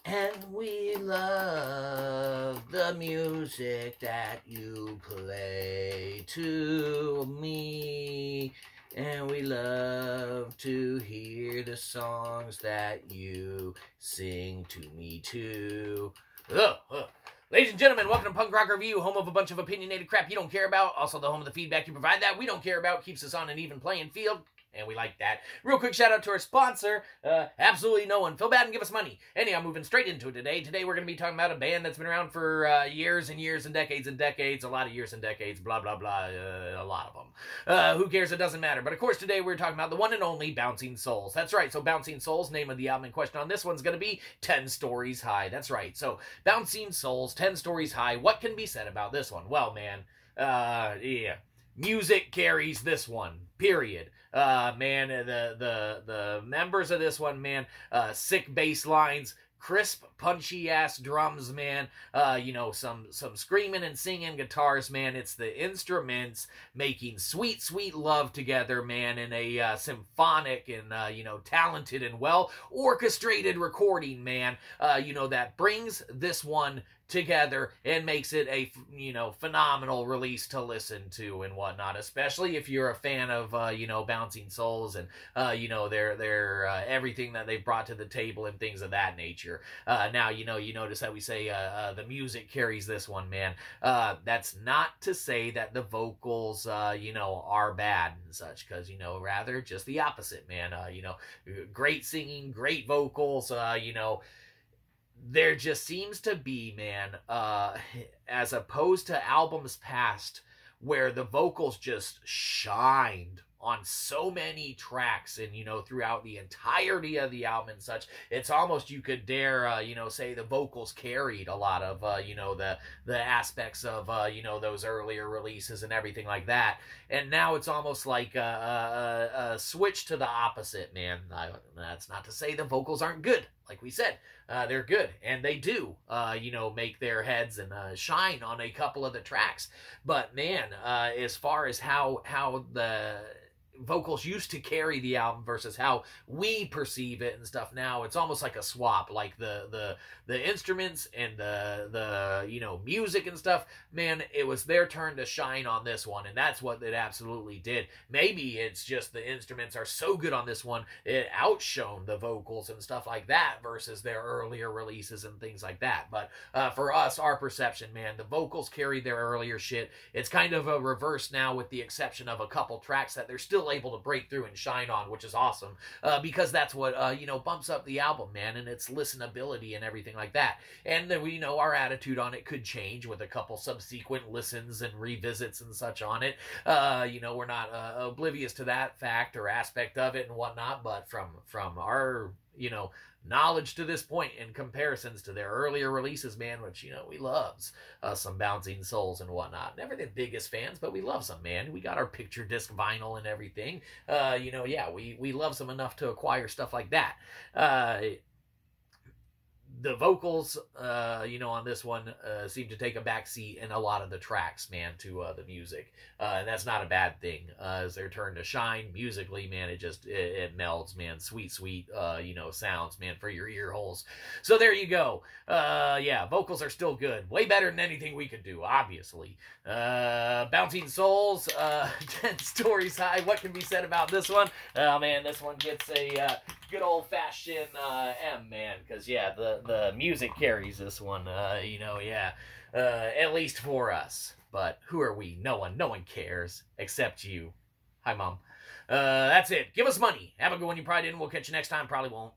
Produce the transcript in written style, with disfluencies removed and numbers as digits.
And we love the music that you play to me. And we love to hear the songs that you sing to me too. Ladies and gentlemen, welcome to Punk Rock Review, home of a bunch of opinionated crap you don't care about. Also the home of the feedback you provide that we don't care about. Keeps us on an even playing field. And we like that. Real quick shout out to our sponsor, absolutely no one. Feel bad and give us money. Anyhow, moving straight into it today. Today we're going to be talking about a band that's been around for years and years and decades, a lot of years and decades, blah, blah, blah, a lot of them. Who cares? It doesn't matter. But of course today we're talking about the one and only Bouncing Souls. That's right. So Bouncing Souls, name of the album in question on this one's going to be 10 Stories High. That's right. So Bouncing Souls, 10 Stories High. What can be said about this one? Well, man, yeah. Music carries this one, period. Man, the members of this one, man, sick bass lines, crisp, punchy-ass drums, man, you know, some screaming and singing guitars, man. It's the instruments making sweet, sweet love together, man, in a symphonic and, you know, talented and well-orchestrated recording, man, you know, that brings this one together and makes it a, you know, phenomenal release to listen to and whatnot, especially if you're a fan of, you know, Bouncing Souls and, you know, their everything that they've brought to the table and things of that nature. Now, you know, you notice that we say the music carries this one, man. That's not to say that the vocals, you know, are bad and such, because, you know, rather just the opposite, man. You know, great singing, great vocals, you know, there just seems to be, man, as opposed to albums past where the vocals just shined on so many tracks and, you know, throughout the entirety of the album and such, it's almost, you could dare, you know, say the vocals carried a lot of, you know, the aspects of, you know, those earlier releases and everything like that. And now it's almost like a switch to the opposite, man. That's not to say the vocals aren't good. Like we said, they're good, and they do, you know, make their heads and shine on a couple of the tracks. But man, as far as how the vocals used to carry the album versus how we perceive it and stuff now, it's almost like a swap. Like the instruments and the you know, music and stuff, man, it was their turn to shine on this one, and that's what it absolutely did. Maybe it's just the instruments are so good on this one, it outshone the vocals and stuff like that versus their earlier releases and things like that. But for us, our perception, man, the vocals carry their earlier shit. It's kind of a reverse now, with the exception of a couple tracks that they're still able to break through and shine on, which is awesome, because that's what, you know, bumps up the album, man, and its listenability and everything like that. And then, we know, our attitude on it could change with a couple subsequent listens and revisits and such on it. You know, we're not oblivious to that fact or aspect of it and whatnot, but from our, you know, knowledge to this point in comparisons to their earlier releases, man, which, you know, we loves some Bouncing Souls and whatnot. Never the biggest fans, but we love some, man. We got our picture disc vinyl and everything. You know, yeah, we love some enough to acquire stuff like that. The vocals, you know, on this one seem to take a backseat in a lot of the tracks, man, to the music. And that's not a bad thing. As their turn to shine musically, man, it melds, man. Sweet, sweet, you know, sounds, man, for your ear holes. So there you go. Yeah, vocals are still good. Way better than anything we could do, obviously. Bouncing Souls, 10 Stories High. What can be said about this one? Oh, man, this one gets a good old-fashioned M, man, because, yeah, the music carries this one, you know, yeah, at least for us. But who are we? No one cares, except you. Hi, Mom. That's it. Give us money. Have a good one. You probably didn't. We'll catch you next time. Probably won't.